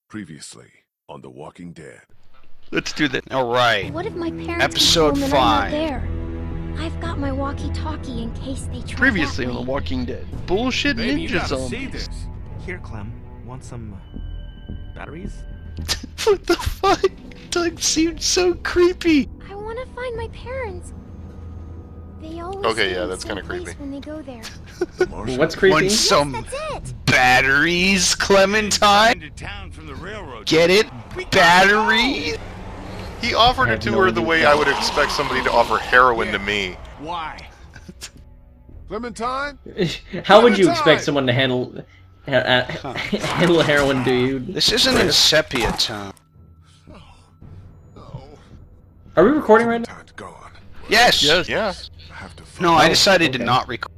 Previously on The Walking Dead. Let's do that. All right. What if my parents Episode come home 5. and I'm not there? I've got my walkie-talkie in case they try. Previously on The Walking Dead. Bullshit Baby, you ninja gotta see zombies. this. Here, Clem. Want some batteries? What the fuck? Doug seemed so creepy. I want to find my parents. They always Okay, stay yeah, in the that's same kinda place creepy. when they go there. What's creepy? Want some Yes, that's it. batteries, Clementine? Into town from the railroad. Get it? Batteries? He offered I it have to no her the idea. way I would expect somebody to offer heroin to me. Why? Clementine? How would you expect someone to handle handle heroin, dude? This isn't in sepia town. No. Are we recording right now? Clementine's gone. Yes. Yes. Yeah. I have to find No, I out. decided to Okay. not record.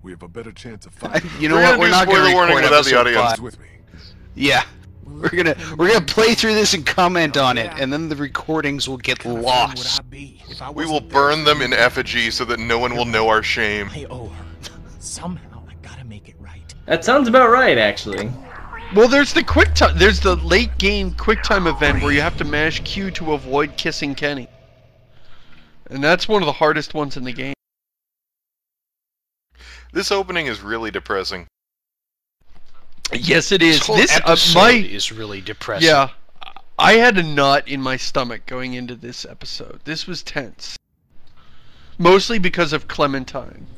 We have a better chance of finding You know We're what? gonna We're do not going to spoiler warning record without the episode audience. 5. with me. Yeah. We're gonna play through this and comment on it, and then the recordings will get lost. We will burn them in effigy so that no one will know our shame. I owe her. Somehow I gotta make it right. That sounds about right, actually. Well, there's the quick time. There's the late game quick time event where you have to mash Q to avoid kissing Kenny, and that's one of the hardest ones in the game. This opening is really depressing. Yes, it is. This whole This episode is really depressing. yeah. I had a knot in my stomach going into this episode. This was tense, mostly because of Clementine,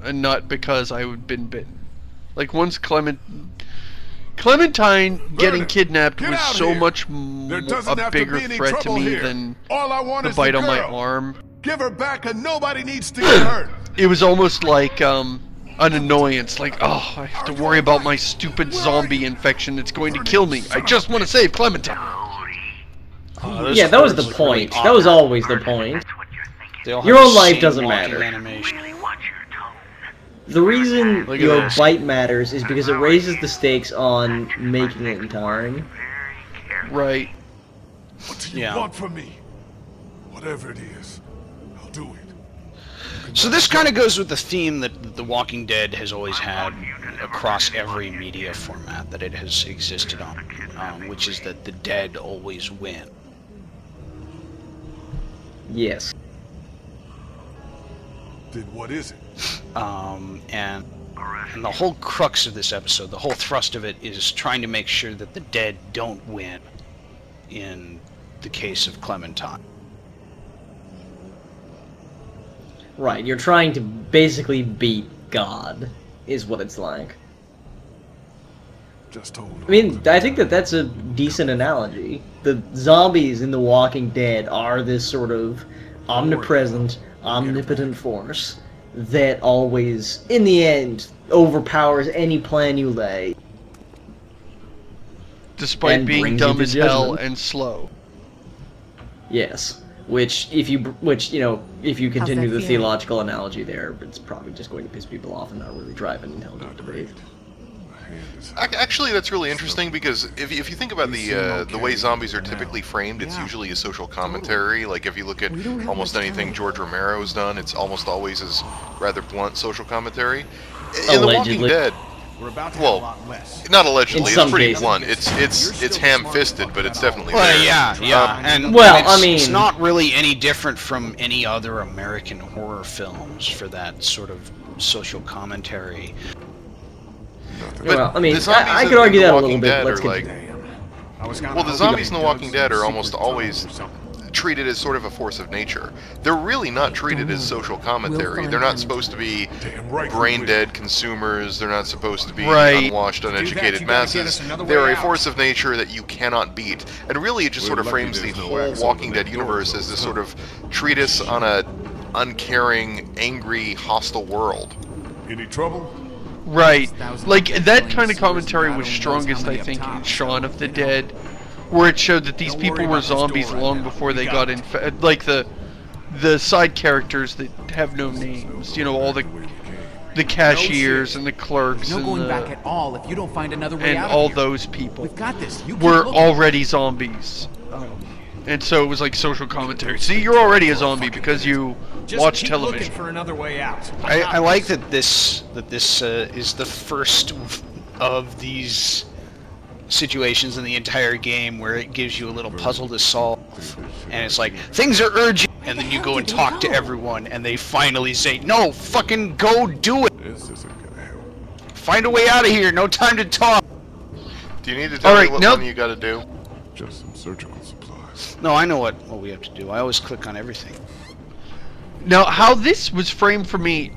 and not because I had been bitten. Like once Clementine getting kidnapped Get was out so here. much There doesn't a have to bigger be any threat to trouble me here. than All I want the is bite the on my girl. arm. Give her back and nobody needs to get hurt. It was almost like an annoyance, like, oh, I have to worry about my stupid zombie infection. It's going to kill me. I just want to save Clementine. Yeah, that was the point. That was always the point. They all have Your the own life same doesn't walking matter. animation. The reason Look at your this. bite matters is because it raises the stakes on making it in time. Right. What do you Yeah. want from me? Whatever it is, I'll do it. So this kind of goes with the theme that The Walking Dead has always had across every media format that it has existed on, which is that the dead always win. Yes. Then what is it? And the whole crux of this episode, the whole thrust of it, is trying to make sure that the dead don't win in the case of Clementine. Right, you're trying to basically beat God, is what it's like. Just hold on. I mean, I think that that's a decent analogy. The zombies in The Walking Dead are this sort of omnipresent, omnipotent force that always, in the end, overpowers any plan you lay. Despite And being brings you dumb to as hell judgment. and slow. Yes. If you continue the feeling? theological analogy there, it's probably just going to piss people off and not really drive an intelligent debate. My hand is Actually, that's really interesting because if you think about the way zombies are typically framed, it's Yeah. usually a social commentary. Like if you look at We don't have almost much anything time. George Romero's done, it's almost always as rather blunt social commentary. In The Walking Allegedly. Dead, We're about to Well, have a lot less. not allegedly, In it's some pretty cases. blunt. It's ham-fisted, but it's definitely Well, there. yeah, and Well, and it's I mean- not really any different from any other American horror films for that sort of social commentary. nothing. But Well, I mean, the zombies I in could argue The that a little Walking bit. Dead Let's are get like, I was well, the zombies in The Walking Dead are almost always treated as sort of a force of nature. They're really not treated as social commentary. They're not supposed to be Damn right we brain will. dead consumers. They're not supposed to be Right. unwashed, uneducated you gotta get masses. us another They're way a out. force of nature that you cannot beat. And really, it just We're sort of lucky frames the there's no whole axe on Walking the Dead back door, universe though, as this huh? sort of treatise on a uncaring, angry, hostile world. Any trouble? Right. Thousands Like, of that killing kind of sewers commentary and was God only knows strongest, how I many think, up in top. Shaun of the Dead, where it showed that these Don't people worry were about this door zombies right long now. before We they got got it. infected. Like, the side characters that have no names. You know, all the cashiers and the clerks No and, going back at all if you don't find another way and out all of here. those people We've got this. You keep were looking. already zombies. And so it was like social commentary. See, you're already a zombie because you Just watch keep television. looking for another way out. I like that this is the first of these situations in the entire game where it gives you a little puzzle to solve, and it's like, things are urgent, and then you go and talk to everyone, and they finally say, no, fucking go do it! This isn't gonna help. Find a way out of here, no time to talk! Do you need to tell me what one you gotta do? Just some surgical supplies. No, I know what we have to do. I always click on everything. Now, how this was framed for me,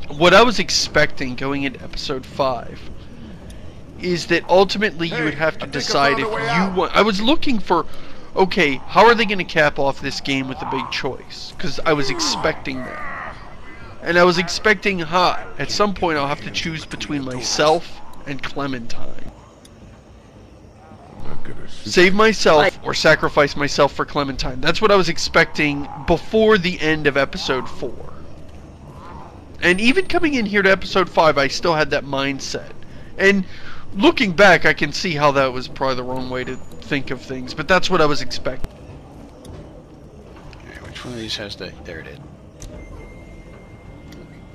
what I was expecting going into episode 5 is that ultimately you would have to decide if you want. I was looking for, okay, how are they going to cap off this game with a big choice? Because I was expecting that. And I was expecting, at some point I'll have to choose between myself and Clementine. Save myself or sacrifice myself for Clementine. That's what I was expecting before the end of episode 4. And even coming in here to episode 5, I still had that mindset. And looking back, I can see how that was probably the wrong way to think of things, but that's what I was expecting. Alright, which one of these has the... There it is.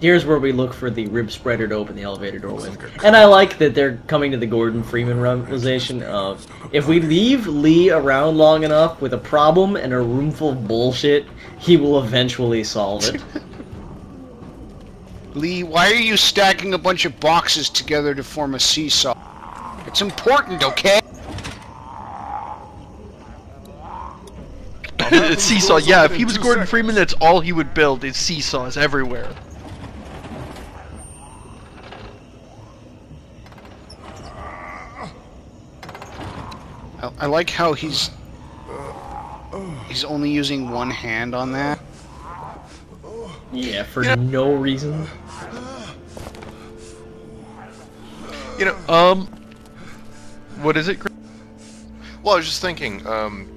Here's where we look for the rib spreader to open the elevator door with. And I like that they're coming to the Gordon Freeman realization of, if we leave Lee around long enough with a problem and a room full of bullshit, he will eventually solve it. Lee, why are you stacking a bunch of boxes together to form a seesaw? It's important, okay? Seesaw, yeah, if he was Gordon Freeman, that's all he would build, is seesaws everywhere. I like how he's only using one hand on that. Yeah, for no reason. You know, what is it? well, I was just thinking,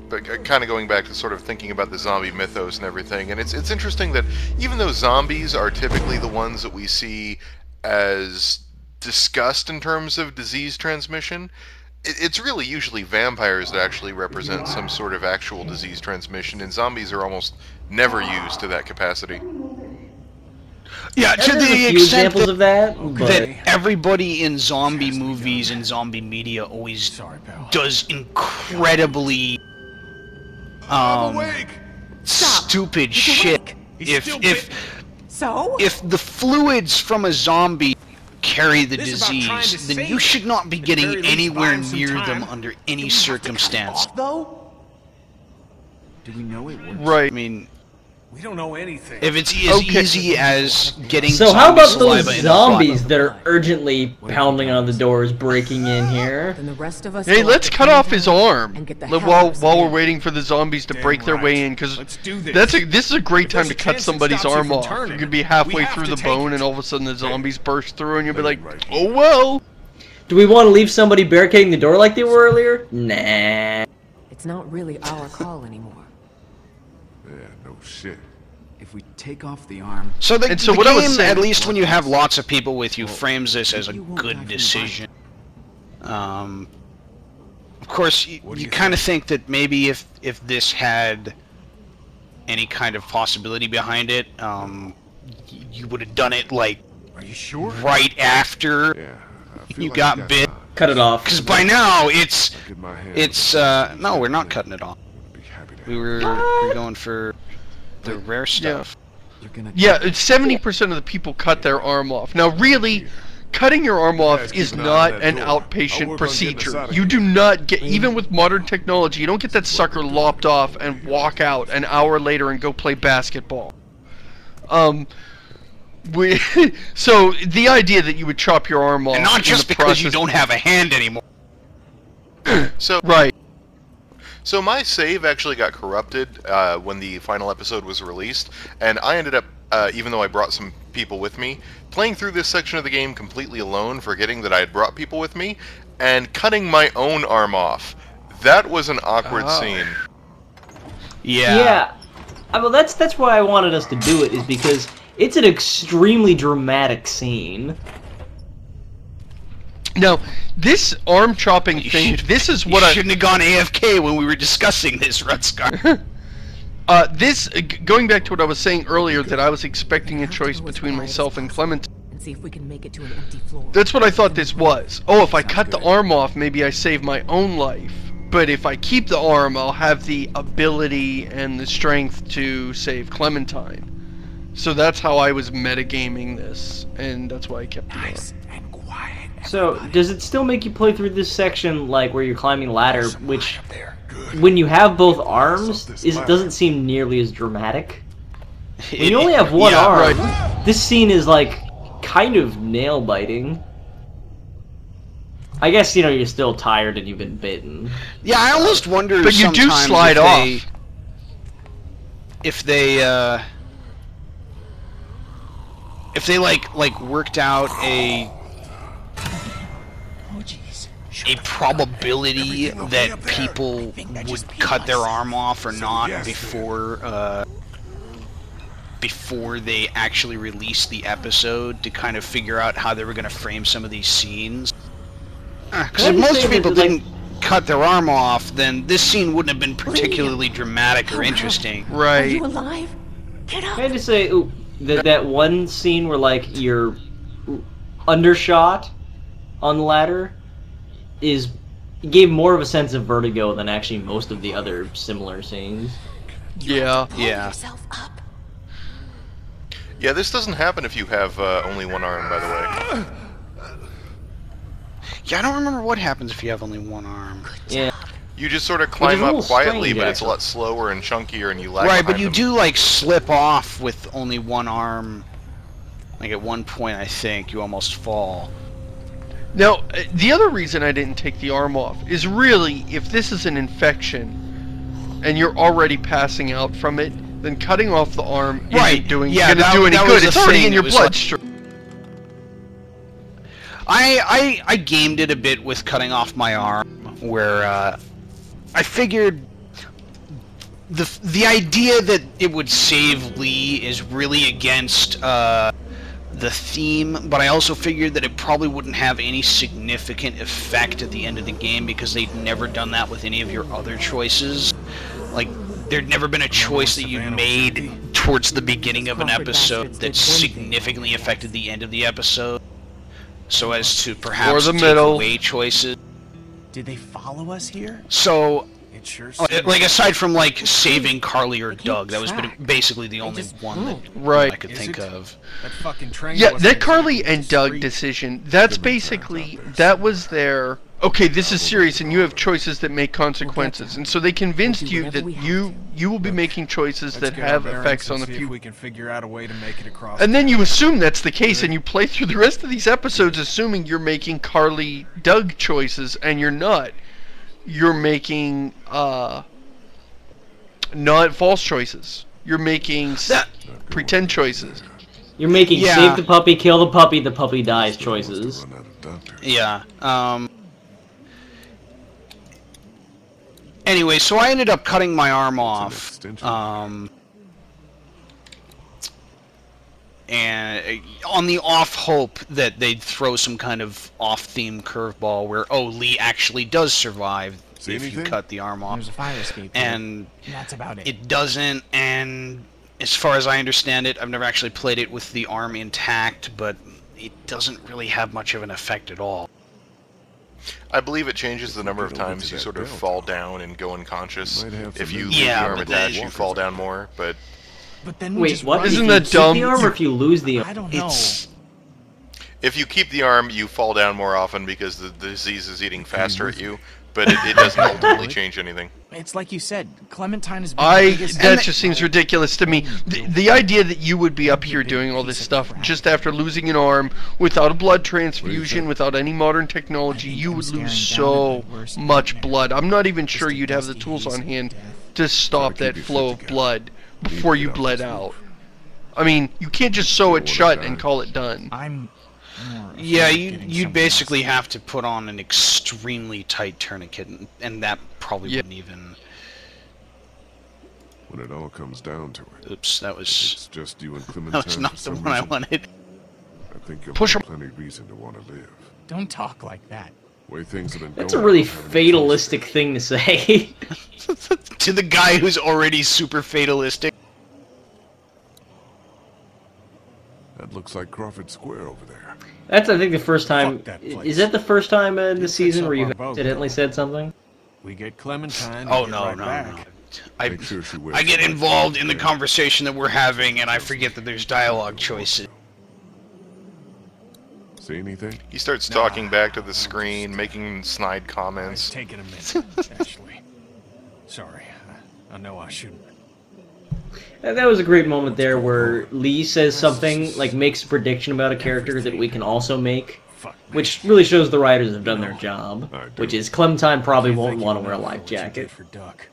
but kind of going back to sort of thinking about the zombie mythos and everything, and it's interesting that even though zombies are typically the ones that we see as discussed in terms of disease transmission, it's really usually vampires that actually represent some sort of actual disease transmission, and zombies are almost never used to that capacity. Yeah, to There's a the few extent examples of that, but that everybody in zombie movies and zombie media always does incredibly stupid shit. If the fluids from a zombie carry the disease, then you should not be getting anywhere near them under any circumstance. Though? Do we know it works? Right. I mean, We don't know anything. if it's as easy as getting so how about zombie those saliva in the zombies butt. that are urgently pounding on the doors, breaking in here? Then the rest of us Hey, go let's up to cut off his Clementine arm and get the while hell out of while we're here. waiting for the zombies to Damn break their way right. in, because Let's do this. this is a great If time there's to a cut chance it somebody's stops you arm from off. turning, You could be we halfway have through to the take bone, it. and all of a sudden the zombies burst through, and you'll be Lay like, right oh well. Do we want to leave somebody barricading the door like they were earlier? Nah. It's not really our call anymore. Yeah, no shit. If we take off the arm, So the, And so the what I was game, saying- at least when you have lots of people with you, frames this as a You won't good have me decision. Of course, you What do you kind of think that maybe if this had any kind of possibility behind it, you would have done it like Are you sure? right after Yeah. I feel you like got we bit. time. Cut it off. Because by now it's Look at my hand. no, we're not cutting it off. Be happy to We were going for the rare stuff. you're gonna. Yeah, 70% of the people cut their arm off. Now, really, cutting your arm off Guys, is keep an eye not on that an door. I'll outpatient work on getting us procedure. out of You here. do not get, even with modern technology, you don't get that sucker lopped off and walk out an hour later and go play basketball. So the idea that you would chop your arm off, And not in just the because you process- don't have a hand anymore. So, Right. so my save actually got corrupted when the final episode was released, and I ended up, even though I brought some people with me, playing through this section of the game completely alone, forgetting that I had brought people with me, and cutting my own arm off. That was an awkward scene. Yeah. Well, that's why I wanted us to do it, is because it's an extremely dramatic scene. Now, this arm chopping thing, this is what you I... shouldn't have gone AFK when we were discussing this, Rutskar. Going back to what I was saying earlier, that I was expecting a choice between myself and Clementine. see if we can make it to an empty floor. That's what I thought this was. Oh, if I cut the arm off, maybe I save my own life. But if I keep the arm, I'll have the ability and the strength to save Clementine. So that's how I was metagaming this, and that's why I kept the arm. And quiet. So, does it still make you play through this section, like, where you're climbing a ladder, which, when you have both arms, it doesn't seem nearly as dramatic? When you only have one arm, this scene is, like, kind of nail-biting. I guess, you know, you're still tired and you've been bitten. Yeah, I almost wonder but you do slide off. If they like worked out a probability that people would cut their arm off or not before they actually released the episode, to kind of figure out how they were going to frame some of these scenes. Because if most people didn't cut their arm off, then this scene wouldn't have been particularly dramatic or interesting. Right. Are you alive? Get up. I had to say, that one scene where, like, you're undershot on the ladder gave more of a sense of vertigo than actually most of the other similar scenes. Yeah. Yeah. Yeah, this doesn't happen if you have only one arm, by the way. Yeah, I don't remember what happens if you have only one arm. Yeah. You just sort of climb up quietly, strange, but it's a actually. lot slower and chunkier, and you lag Right, but behind you them. do, like, slip off with only one arm. Like, at one point, I think, you almost fall. Now, the other reason I didn't take the arm off is really, if this is an infection, and you're already passing out from it, then cutting off the arm isn't gonna do any good. It's already in your bloodstream. I gamed it a bit with cutting off my arm, where I figured the idea that it would save Lee is really against the theme, but I also figured that it probably wouldn't have any significant effect at the end of the game because they'd never done that with any of your other choices. Like, there'd never been a choice that you made towards the beginning of an episode that significantly affected the end of the episode, so as to perhaps take away choices. Did they follow us here? So, It sure like, aside from, like, saving Carly or Doug, that was basically the only one that I could think of. That fucking train. Yeah, that Carly and Doug decision, that's basically, that was their, okay, this is serious and you have choices that make consequences. And so they convinced you that you will be making choices that have effects on the future. We can figure out a way to make it across. And then you assume that's the case and you play through the rest of these episodes assuming you're making Carly Doug choices, and you're not. You're making not false choices. You're making pretend choices. You're making save the puppy, kill the puppy dies choices. Yeah. Anyway, so I ended up cutting my arm off. And on the off hope that they'd throw some kind of off-theme curveball where, oh, Lee actually does survive if you cut the arm off. There's a fire escape. And that's about it. It doesn't, and as far as I understand it, I've never actually played it with the arm intact, but it doesn't really have much of an effect at all. I believe it changes the number of times you sort of fall down and go unconscious. If you leave the arm attached, you fall down more, but then wait, what? Isn't that dumb? Keep the arm or if you lose the arm? I don't know. If you keep the arm, you fall down more often because the disease is eating faster at you, but it doesn't ultimately change anything. It's like you said, Clementine is. That just seems ridiculous to me. The idea that you would be up here doing all this stuff just after losing an arm, without a blood transfusion, without any modern technology, you would lose so much blood. I'm not even sure you'd have the tools on hand to stop that flow of blood before you bled out. I mean, you can't just sew it shut and call it done. Yeah, you'd basically have to put on an extremely tight tourniquet, and that probably wouldn't even... When it all comes down to it. Oops, that was... It's just you and Clementine. That was not the one I wanted. I think you'll Push have plenty reason to want to live. Don't talk like that. Way things have been That's a going, really I haven't fatalistic thing to say. To the guy who's already super fatalistic. That looks Looks like Crawford Square over there. That's, I think, the first time. Fuck that place. Is that the first time in the Fix season up where you our boat, accidentally though. said something? We get Clementine. Oh and no, get no, right no. back. Make sure she wears I get the right involved in the thing. conversation that we're having, and I forget that there's dialogue choices. See anything? He starts talking back to the screen, making snide It's comments. taking a minute, Ashley. Sorry. I know I shouldn't. And that was a great moment there where Lee says something, like makes a prediction about a character that we can also make, Fuck me. which really shows the writers have done their job, I do. which is Clementine probably You won't think want to you wear a know life what you jacket. did for Duck.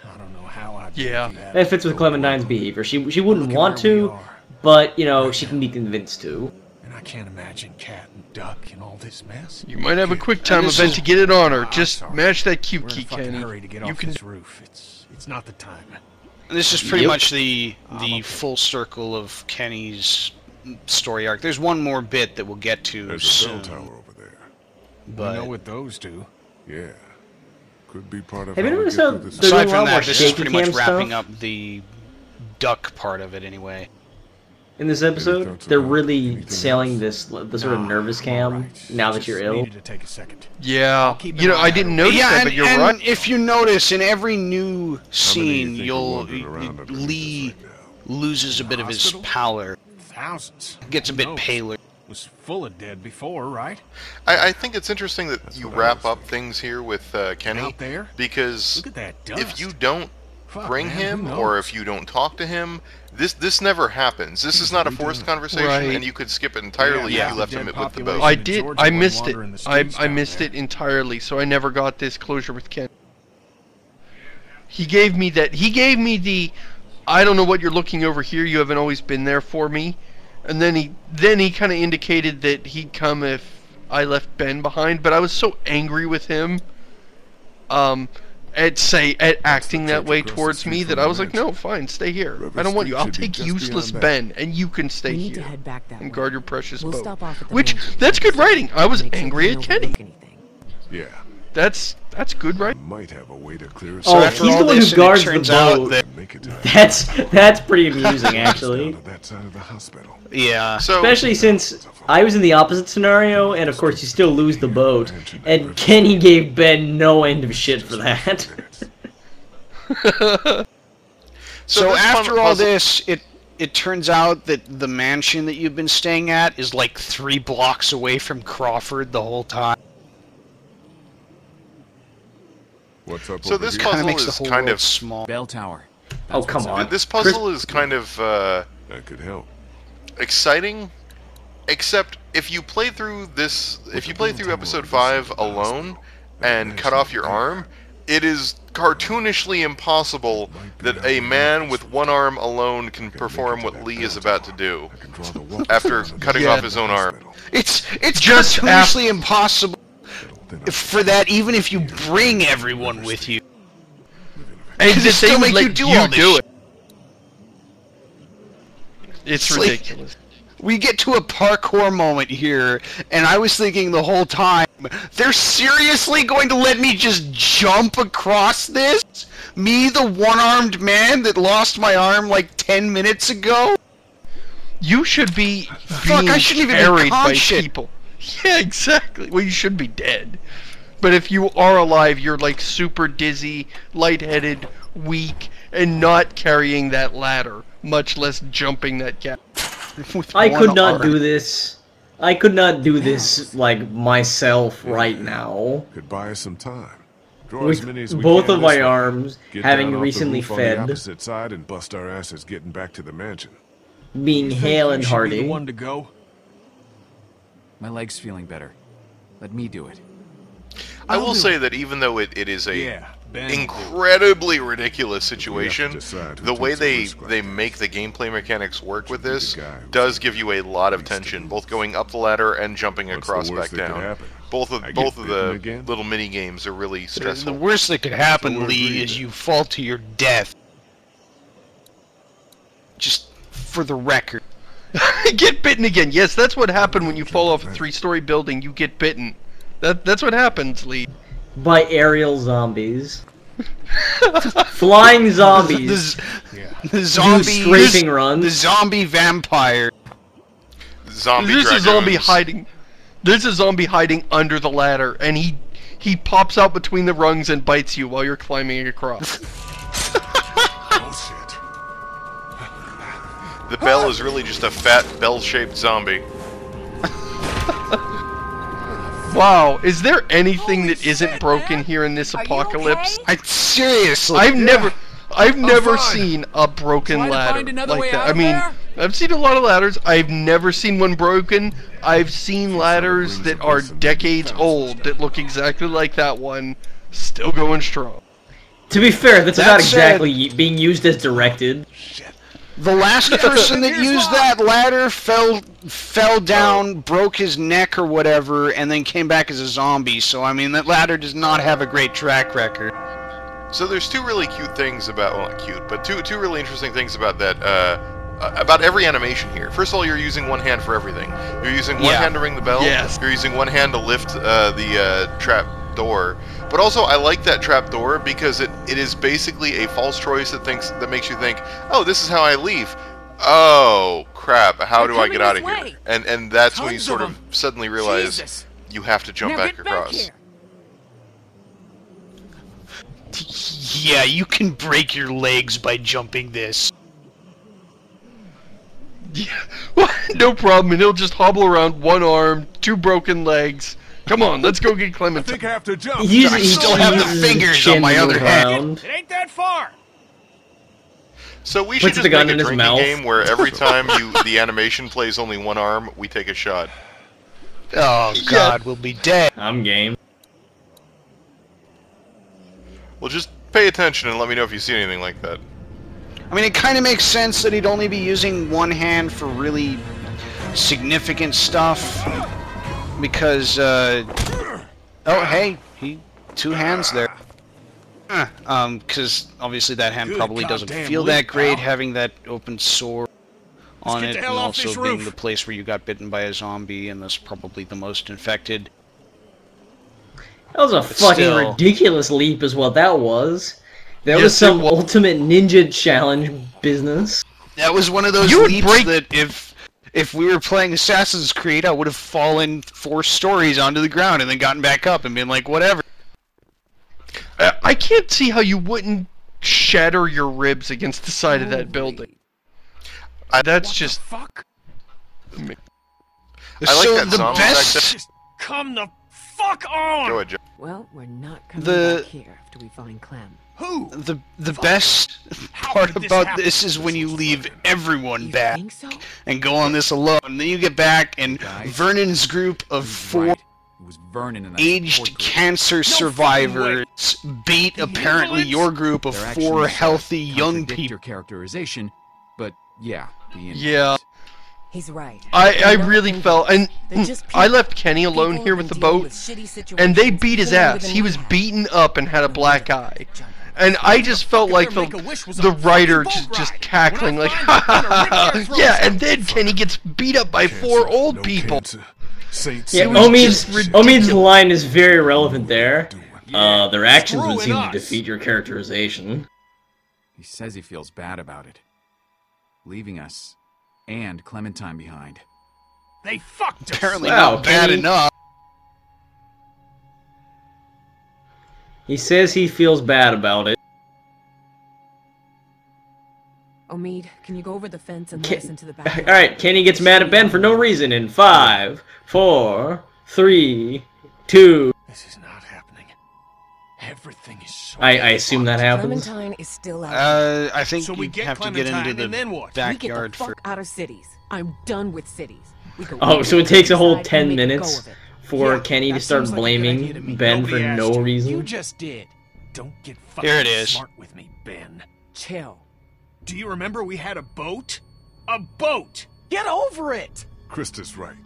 I don't know how I'd Yeah. do that. That fits with Clementine's behavior. She wouldn't Look at want where we to, are. but, you know, she can be convinced to. And I can't imagine Cat and Duck in all this mess. You might have a quick time this event is- to get it on her. I'm Just sorry. match that cube We're in key, a fucking Kenny. hurry to get You off can. this roof. It's not the time. And this is pretty Yep. much the full circle of Kenny's story arc. There's one more bit that we'll get to There's a soon, bell tower over there. but We know what those do. Yeah. Could be part of Have you how we noticed get how through this. they're doing aside a lot from more that, this is shaky pretty much cam wrapping stuff up the Duck part of it anyway. in this episode? thoughts They're about really anything selling else? the sort of nervous cam Alright, now that just you're ill. needed to take a second. Yeah. keep You know, an eye I out. didn't notice Yeah, that, and, but you're and right. if you notice, in every new How many scene, you think are you'll wandering around underneath Lee us right loses a bit of his Hospital? pallor, Thousands. gets a Who bit knows? paler. Was full of dead before, right? I think it's interesting that you what I wrap was up things here with Kenny, Out there? because Look at that dust. if you don't Fuck, bring man, him, who or knows? if you don't talk to him, this never happens. This is not a forced conversation, Right. and you could skip it entirely Yeah, if you left the him dead with the population. boat. I in did. Georgia I went missed it. wandering the I streets down missed there. it entirely, so I never got this closure with Ken. He gave me that. He gave me the. I don't know what you're looking over here. You haven't always been there for me. And then he kind of indicated that he'd come if I left Ben behind. But I was so angry with him, at acting that way towards me that I was like, no, fine, stay here. I don't want you. I'll take useless Ben, and you can stay We need to here head back that and way. guard your precious We'll boat. stop off at the Which mansion. that's good writing. I was Make sure angry we at don't Kenny. overlook anything. Yeah. That's good writing. Might have a way to clear it. Oh, after he's all the one this, who and it guards the turns out boat. that- Make it to That's pretty amusing, actually. down to that side of the hospital. Yeah. So Especially since I was in the opposite scenario, and of course you still lose the boat, and Kenny gave Ben no end of shit for that. So this after fun all puzzle- this, it turns out that the mansion that you've been staying at is like 3 blocks away from Crawford the whole time. What's up So over this here? Kind puzzle of makes the is whole kind world of small. Bell tower. Oh, come on. this puzzle is kind of That could help. exciting, except if you play through episode 5 alone and cut off your arm, it is cartoonishly impossible that a man with one arm alone can perform what Lee is about to do I can draw the walk after cutting off his own arm. It's Just cartoonishly impossible Then I- for that, even if you bring everyone with you. And They that still they would make you let do all this shit. it. It's It's like- ridiculous. We get to a parkour moment here, and I was thinking the whole time, they're seriously going to let me just jump across this? Me, the one-armed man that lost my arm like 10 minutes ago? You should be Fuck, being I shouldn't even be carried by conscious. people. Yeah, exactly. Well, you should be dead. But if you are alive, you're like super dizzy, lightheaded, weak, and not carrying that ladder, much less jumping that gap. With I one could not arm. do this. I could not do this, like, myself right now. Could buy us some time. Draw as many With as we both can of this my way. arms Get having down off the recently roof on the fed, opposite side and bust our asses getting back to the mansion. being hale and You should be hearty. the one to go. My leg's feeling better. Let me do it. I will say that even though it is a Yeah, Ben. incredibly ridiculous situation, decide who the way takes the they risk right they there. make the gameplay mechanics work with Should be the this guy who's does give you a lot of least to tension, lose. both going up the ladder and jumping What's the across worst back that could down. happen? Both I of get both of bitten the again? little mini games are really The stressful. worst that could happen, So we're Lee, agreed is then. you fall to your death. Just for the record. Get bitten again. Yes, that's what happened when you fall off a 3-story building. You get bitten. That's what happens, Lee. By aerial zombies. Flying zombies. The zombie scraping the runs. zombie vampire. zombie There's dragoons. a zombie hiding. There's a zombie hiding under the ladder, and he pops out between the rungs and bites you while you're climbing across. Oh shit. The bell is really just a fat bell-shaped zombie. Wow, is there anything that isn't broken here in this apocalypse? Seriously. I've never seen a broken ladder like that. I mean, I've seen a lot of ladders. I've never seen one broken. I've seen ladders that are decades old that look exactly like that one, still going strong. To be fair, that's not exactly being used as directed. The last person that used that ladder fell down, broke his neck or whatever, and then came back as a zombie. So I mean, that ladder does not have a great track record. So there's two really cute things about, well, not cute, but two really interesting things about that, about every animation here. First of all, you're using one hand for everything. You're using one hand to ring the bell. Yes. You're using one hand to lift the trap door. But also, I like that trap door because it is basically a false choice that makes you think, oh, this is how I leave. Oh, crap, how do I get out of here? And that's when you sort of suddenly realize you have to jump back across. Yeah, you can break your legs by jumping this. Yeah, no problem, and he'll just hobble around, one arm, two broken legs. Come on, let's go get Clementine. I think I have to jump. I still have the fingers on my other hand. It ain't that far. So we should Puts just the gun make a in his drinking mouth. game where every time the animation plays only one arm, we take a shot. Oh God, we'll be dead. I'm game. Well, just pay attention and let me know if you see anything like that. I mean, it kind of makes sense that he'd only be using one hand for really significant stuff. Because, oh, hey, two hands there. Because obviously that hand probably doesn't feel that great, having that open sore on it, and also being the place where you got bitten by a zombie, and that's probably the most infected. That was a fucking ridiculous leap is what that was. That was some ultimate ninja challenge business. That was one of those leaps that if we were playing Assassin's Creed, I would have fallen 4 stories onto the ground and then gotten back up and been like, whatever. I can't see how you wouldn't shatter your ribs against the side of that building. That's just... Fuck? I like that zombie Just come the fuck on! Go ahead, Joe. Well, we're not coming back here after we find Clem. Who? The best part about this is when you leave everyone back and go on this alone. And then you get back and Vernon's group of 4 aged cancer survivors beat apparently your group of 4 healthy young people. Your characterization, but yeah, yeah. He's right. I really felt, and I left Kenny alone here with the boat, and they beat his ass. He was beaten up and had a black eye. And I just felt like the writer just cackling like, ha ha ha, yeah, and then Kenny gets beat up by 4 old people. Yeah, Omid's line is very relevant there. Their actions would seem to defeat your characterization. He says he feels bad about it. Leaving us and Clementine behind. They fucked us. Apparently not bad enough. He says he feels bad about it. Omid, can you go over the fence and listen to the back? Alright, Kenny gets mad at Ben for no reason in 5, 4, 3, 2... This is not happening. Everything is so I assume that happens. Clementine is still out. I think so we have to get into the backyard we get the fuck out of cities. I'm done with cities. So it takes a whole 10 minutes for Kenny to start blaming Ben for no reason? You just did. Don't get fucking Here it is. smart with me, Ben. Chill. Do you remember we had a boat? A boat! Get over it! Krista's right.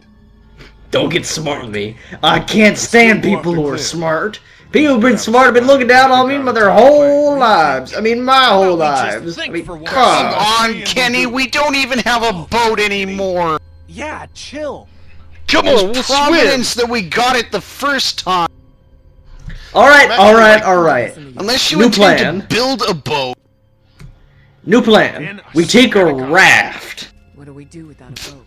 Don't get smart with me. I can't stand people who are smart. People who've been smart have been looking down on me their whole lives. I mean, my whole lives. I mean, come on, Kenny. We don't even have a boat anymore. Yeah, chill. Come on, we'll providence that we got it the first time. Alright. Unless you intend to build a boat. New plan. We take a raft. What do we do without a boat?